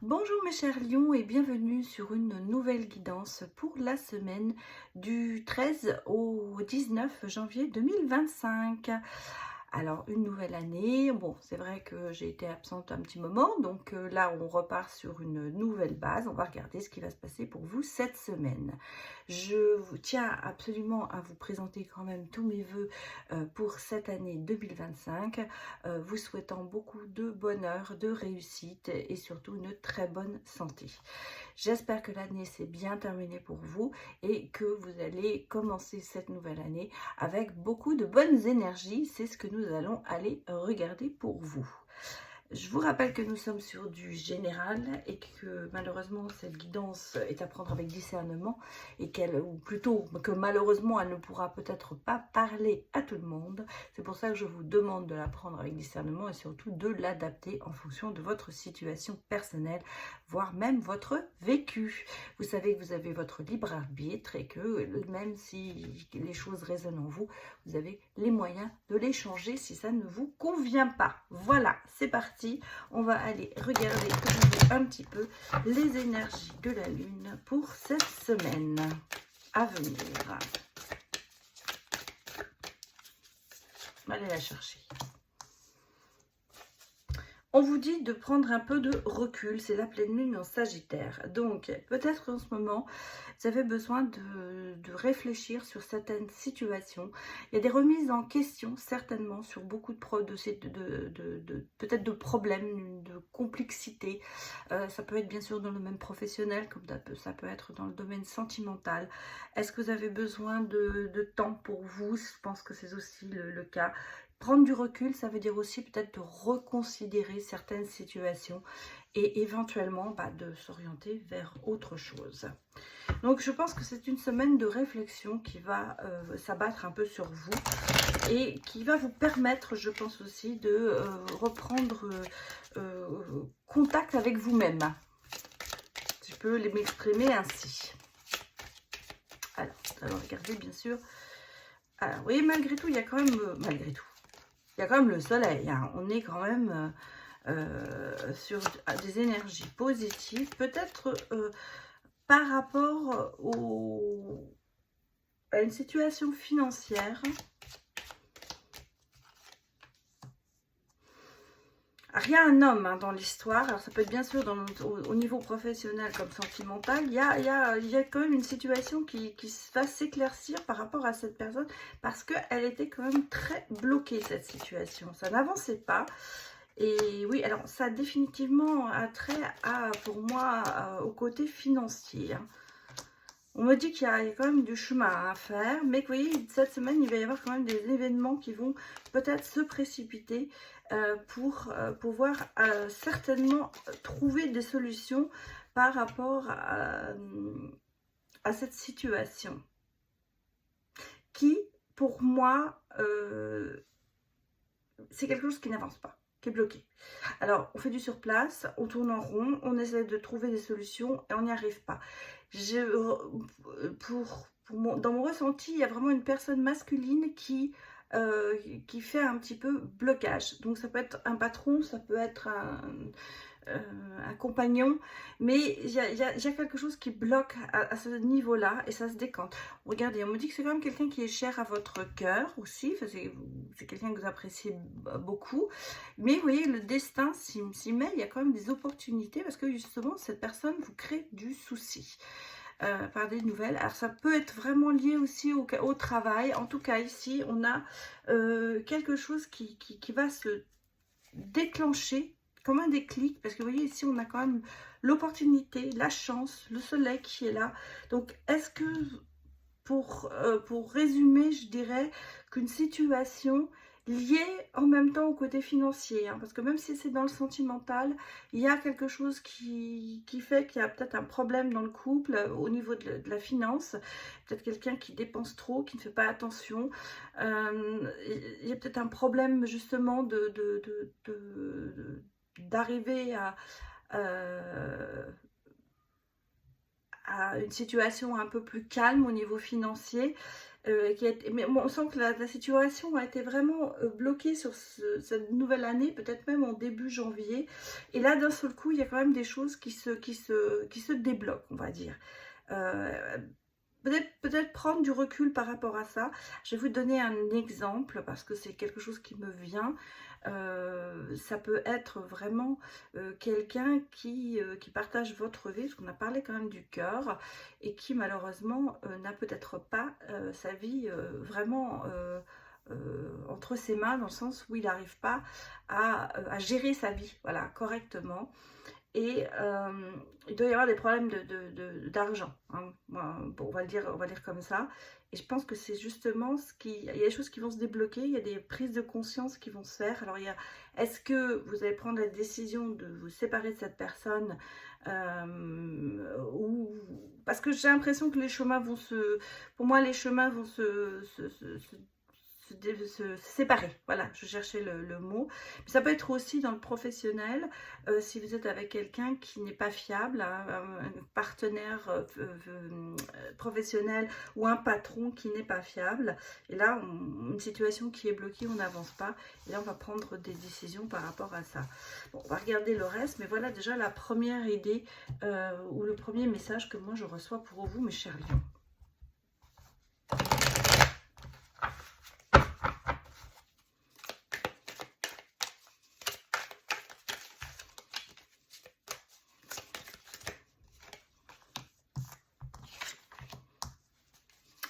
Bonjour mes chers lions et bienvenue sur une nouvelle guidance pour la semaine du 13 au 19 janvier 2025. Alors, une nouvelle année. Bon, c'est vrai que j'ai été absente un petit moment, donc là, on repart sur une nouvelle base. On va regarder ce qui va se passer pour vous cette semaine. Je vous tiens absolument à vous présenter quand même tous mes voeux pour cette année 2025, vous souhaitant beaucoup de bonheur, de réussite et surtout une très bonne santé. J'espère que l'année s'est bien terminée pour vous et que vous allez commencer cette nouvelle année avec beaucoup de bonnes énergies. C'est ce que nous allons aller regarder pour vous. Je vous rappelle que nous sommes sur du général et que malheureusement cette guidance est à prendre avec discernement et ou plutôt que malheureusement elle ne pourra peut-être pas parler à tout le monde. C'est pour ça que je vous demande de la prendre avec discernement et surtout de l'adapter en fonction de votre situation personnelle, voire même votre vécu. Vous savez que vous avez votre libre arbitre et que même si les choses résonnent en vous, vous avez les moyens de les changer si ça ne vous convient pas. Voilà, c'est parti. On va aller regarder un petit peu les énergies de la Lune pour cette semaine à venir. On va aller la chercher. On vous dit de prendre un peu de recul, c'est la pleine lune en Sagittaire. Donc, peut-être en ce moment, vous avez besoin de réfléchir sur certaines situations. Il y a des remises en question, certainement, sur beaucoup peut-être de problèmes, de complexité. Ça peut être bien sûr dans le domaine professionnel, comme ça peut être dans le domaine sentimental. Est-ce que vous avez besoin de temps pour vous? Je pense que c'est aussi le cas. Prendre du recul, ça veut dire aussi peut-être de reconsidérer certaines situations et éventuellement de s'orienter vers autre chose. Donc je pense que c'est une semaine de réflexion qui va s'abattre un peu sur vous et qui va vous permettre, je pense aussi, de reprendre contact avec vous-même. Je peux m'exprimer ainsi. Alors, allons regarder bien sûr. Alors, vous voyez, malgré tout, il y a quand même, il y a quand même le soleil, hein. On est quand même sur des énergies positives, peut-être par rapport à une situation financière. Rien un homme hein, dans l'histoire, alors ça peut être bien sûr au niveau professionnel comme sentimental, il y a quand même une situation qui va s'éclaircir par rapport à cette personne parce qu'elle était quand même très bloquée cette situation, ça n'avançait pas. Et oui, alors ça a définitivement attrait pour moi au côté financier. Hein. On me dit qu'il y a quand même du chemin à faire, mais que vous voyez, cette semaine, il va y avoir quand même des événements qui vont peut-être se précipiter pour pouvoir certainement trouver des solutions par rapport à cette situation. Qui, pour moi, c'est quelque chose qui n'avance pas, qui est bloqué. Alors, on fait du surplace, on tourne en rond, on essaie de trouver des solutions et on n'y arrive pas. Dans mon ressenti, il y a vraiment une personne masculine qui fait un petit peu blocage. Donc, ça peut être un patron, ça peut être un compagnon, mais il y a quelque chose qui bloque à ce niveau-là et ça se décante. Regardez, on me dit que c'est quand même quelqu'un qui est cher à votre cœur aussi, enfin, c'est quelqu'un que vous appréciez beaucoup, mais vous voyez, le destin s'y met, il y a quand même des opportunités parce que justement, cette personne vous crée du souci. Par des nouvelles. Alors ça peut être vraiment lié aussi au travail. En tout cas ici on a quelque chose qui va se déclencher comme un déclic, parce que vous voyez ici on a quand même l'opportunité, la chance, le soleil qui est là. Donc est-ce que pour résumer, je dirais qu'une situation liée en même temps au côté financier, hein, parce que même si c'est dans le sentimental, il y a quelque chose qui fait qu'il y a peut-être un problème dans le couple au niveau de la finance, peut-être quelqu'un qui dépense trop, qui ne fait pas attention, il y a peut-être un problème justement d'arriver à une situation un peu plus calme au niveau financier. mais bon, on sent que la situation a été vraiment bloquée sur cette nouvelle année, peut-être même en début janvier. Et là, d'un seul coup, il y a quand même des choses qui se débloquent, on va dire. Euh, peut-être prendre du recul par rapport à ça. Je vais vous donner un exemple parce que c'est quelque chose qui me vient. Ça peut être vraiment quelqu'un qui partage votre vie, parce qu'on a parlé quand même du cœur, et qui malheureusement n'a peut-être pas sa vie vraiment entre ses mains, dans le sens où il n'arrive pas à gérer sa vie, voilà, correctement. Et il doit y avoir des problèmes d'argent, hein. Bon, on va le dire comme ça. Et je pense que c'est justement ce qui... Il y a des choses qui vont se débloquer, il y a des prises de conscience qui vont se faire. Alors, est-ce que vous allez prendre la décision de vous séparer de cette personne ou... Parce que j'ai l'impression que les chemins vont se... Pour moi, les chemins vont se séparer, voilà, je cherchais le mot. Mais ça peut être aussi dans le professionnel, si vous êtes avec quelqu'un qui n'est pas fiable, hein, un partenaire professionnel ou un patron qui n'est pas fiable, et là, une situation qui est bloquée, on n'avance pas, et là, on va prendre des décisions par rapport à ça. Bon, on va regarder le reste, mais voilà déjà la première idée, ou le premier message que moi je reçois pour vous, mes chers lions.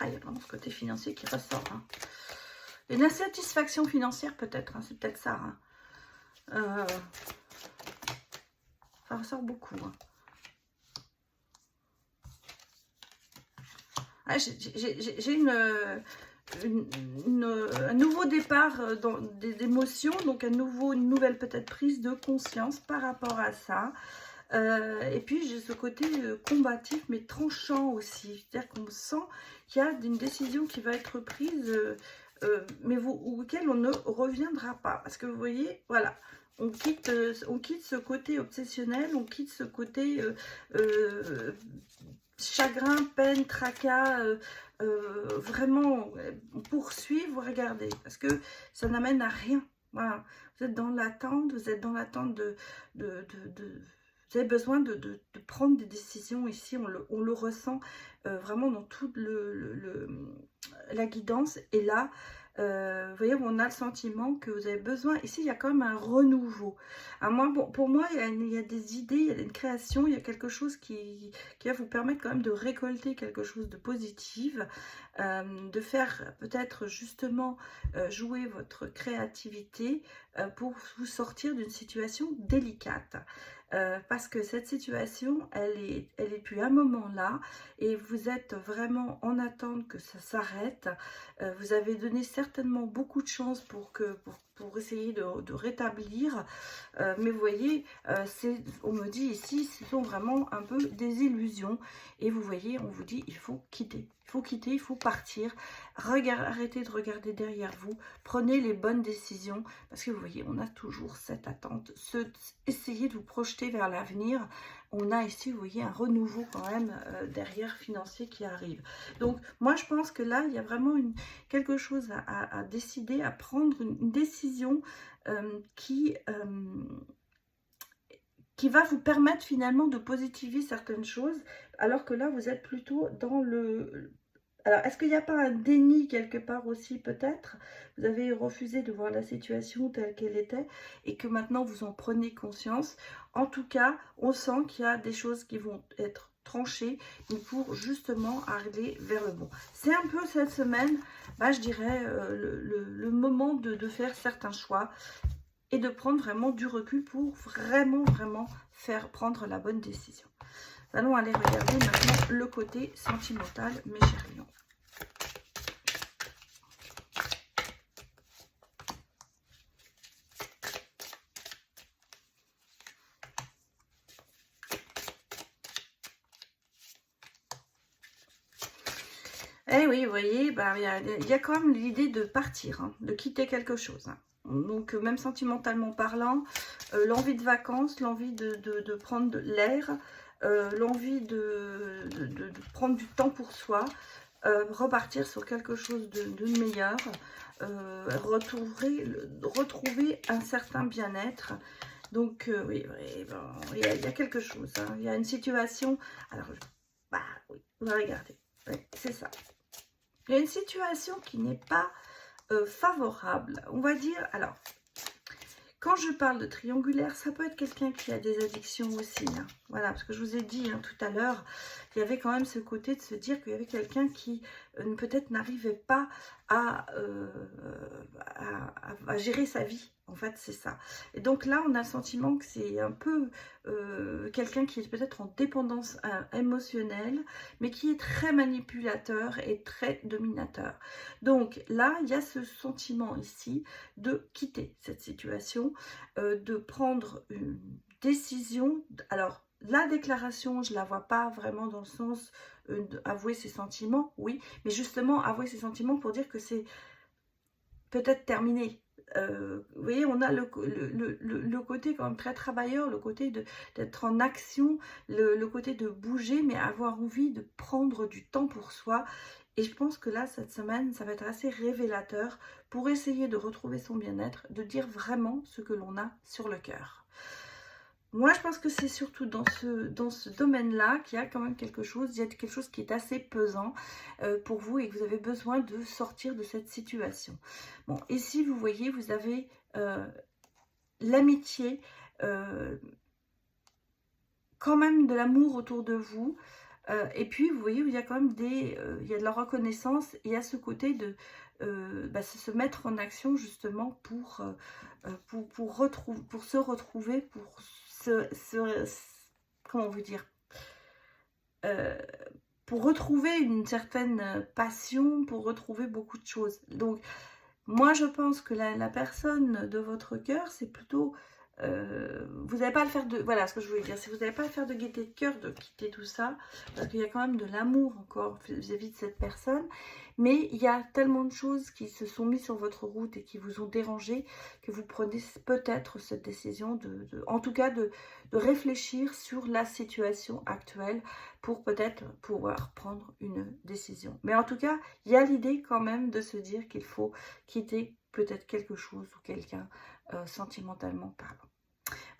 Ah, il y a vraiment ce côté financier qui ressort, hein. Une insatisfaction financière peut-être, hein, c'est peut-être ça, hein. Ça ressort beaucoup, hein. Ah, j'ai un nouveau départ d'émotions, donc une nouvelle peut-être prise de conscience par rapport à ça. Et puis j'ai ce côté combatif mais tranchant aussi, c'est-à-dire qu'on sent qu'il y a une décision qui va être prise, mais auquel on ne reviendra pas, parce que vous voyez, voilà, on quitte ce côté obsessionnel, on quitte ce côté chagrin, peine, tracas, vraiment, poursuivre, regardez, parce que ça n'amène à rien. Voilà, vous êtes dans l'attente, vous êtes dans l'attente vous avez besoin de prendre des décisions ici, on le ressent vraiment dans toute la guidance. Et là, vous voyez, on a le sentiment que vous avez besoin, ici il y a quand même un renouveau. Bon, pour moi, il y a des idées, il y a une création, il y a quelque chose qui va vous permettre quand même de récolter quelque chose de positif, de faire peut-être justement jouer votre créativité pour vous sortir d'une situation délicate. Parce que cette situation, elle est depuis un moment là, et vous êtes vraiment en attente que ça s'arrête. Vous avez donné certainement beaucoup de chance pour essayer de rétablir, mais vous voyez, on me dit ici, ce sont vraiment un peu des illusions, et vous voyez, on vous dit, il faut quitter. Il faut quitter, il faut partir. Arrêtez de regarder derrière vous. Prenez les bonnes décisions. Parce que vous voyez, on a toujours cette attente. Essayez de vous projeter vers l'avenir. On a ici, vous voyez, un renouveau quand même derrière financier qui arrive. Donc, moi, je pense que là, il y a vraiment quelque chose à décider, à prendre une décision qui va vous permettre finalement de positiver certaines choses, alors que là, vous êtes plutôt dans le... Alors, est-ce qu'il n'y a pas un déni quelque part aussi, peut-être? Vous avez refusé de voir la situation telle qu'elle était et que maintenant, vous en prenez conscience. En tout cas, on sent qu'il y a des choses qui vont être tranchées pour justement aller vers le bon. C'est un peu cette semaine, je dirais, le moment de faire certains choix et de prendre vraiment du recul pour vraiment faire prendre la bonne décision. Nous allons aller regarder maintenant le côté sentimental, mes chers lions. Eh oui, vous voyez, il y a quand même l'idée de partir, hein, de quitter quelque chose, hein. Donc, même sentimentalement parlant, l'envie de vacances, l'envie de prendre l'air, l'envie de prendre du temps pour soi. repartir sur quelque chose de meilleur, retrouver un certain bien-être. Donc oui, oui, bon, il y a quelque chose, hein. Il y a une situation, alors, bah oui, on va regarder, ouais, c'est ça. Il y a une situation qui n'est pas favorable, on va dire. Alors, quand je parle de triangulaire, ça peut être quelqu'un qui a des addictions aussi, hein. Voilà, parce que je vous ai dit, hein, tout à l'heure, il y avait quand même ce côté de se dire qu'il y avait quelqu'un qui peut-être n'arrivait pas à gérer sa vie. En fait, c'est ça. Et donc là, on a le sentiment que c'est un peu quelqu'un qui est peut-être en dépendance émotionnelle, mais qui est très manipulateur et très dominateur. Donc là, il y a ce sentiment ici de quitter cette situation, de prendre une décision. Alors, la déclaration, je ne la vois pas vraiment dans le sens d'avouer ses sentiments, oui, mais justement, avouer ses sentiments pour dire que c'est peut-être terminé. Vous voyez, on a le côté quand même très travailleur, le côté d'être en action, le côté de bouger, mais avoir envie de prendre du temps pour soi. Et je pense que là, cette semaine, ça va être assez révélateur pour essayer de retrouver son bien-être, de dire vraiment ce que l'on a sur le cœur. Moi, je pense que c'est surtout dans ce domaine-là qu'il y a quand même quelque chose, il y a quelque chose qui est assez pesant pour vous et que vous avez besoin de sortir de cette situation. Bon, ici, vous voyez, vous avez l'amitié, quand même de l'amour autour de vous. Et puis, vous voyez, il y a quand même il y a de la reconnaissance et à ce côté de se mettre en action justement pour se retrouver, pour comment vous dire, euh, pour retrouver une certaine passion, pour retrouver beaucoup de choses. Donc, moi, je pense que la personne de votre cœur, c'est plutôt... vous n'allez pas le faire de... Voilà ce que je voulais dire. Si vous n'allez pas le faire de gaieté de cœur, de quitter tout ça, parce qu'il y a quand même de l'amour encore vis-à-vis de cette personne. Mais il y a tellement de choses qui se sont mises sur votre route et qui vous ont dérangé que vous prenez peut-être cette décision en tout cas de réfléchir sur la situation actuelle pour peut-être pouvoir prendre une décision. Mais en tout cas, il y a l'idée quand même de se dire qu'il faut quitter peut-être quelque chose ou quelqu'un sentimentalement parlant.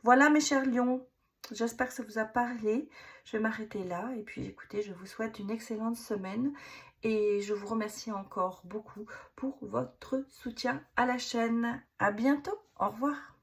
Voilà mes chers lions, j'espère que ça vous a parlé. Je vais m'arrêter là et puis écoutez, je vous souhaite une excellente semaine et je vous remercie encore beaucoup pour votre soutien à la chaîne. À bientôt, au revoir.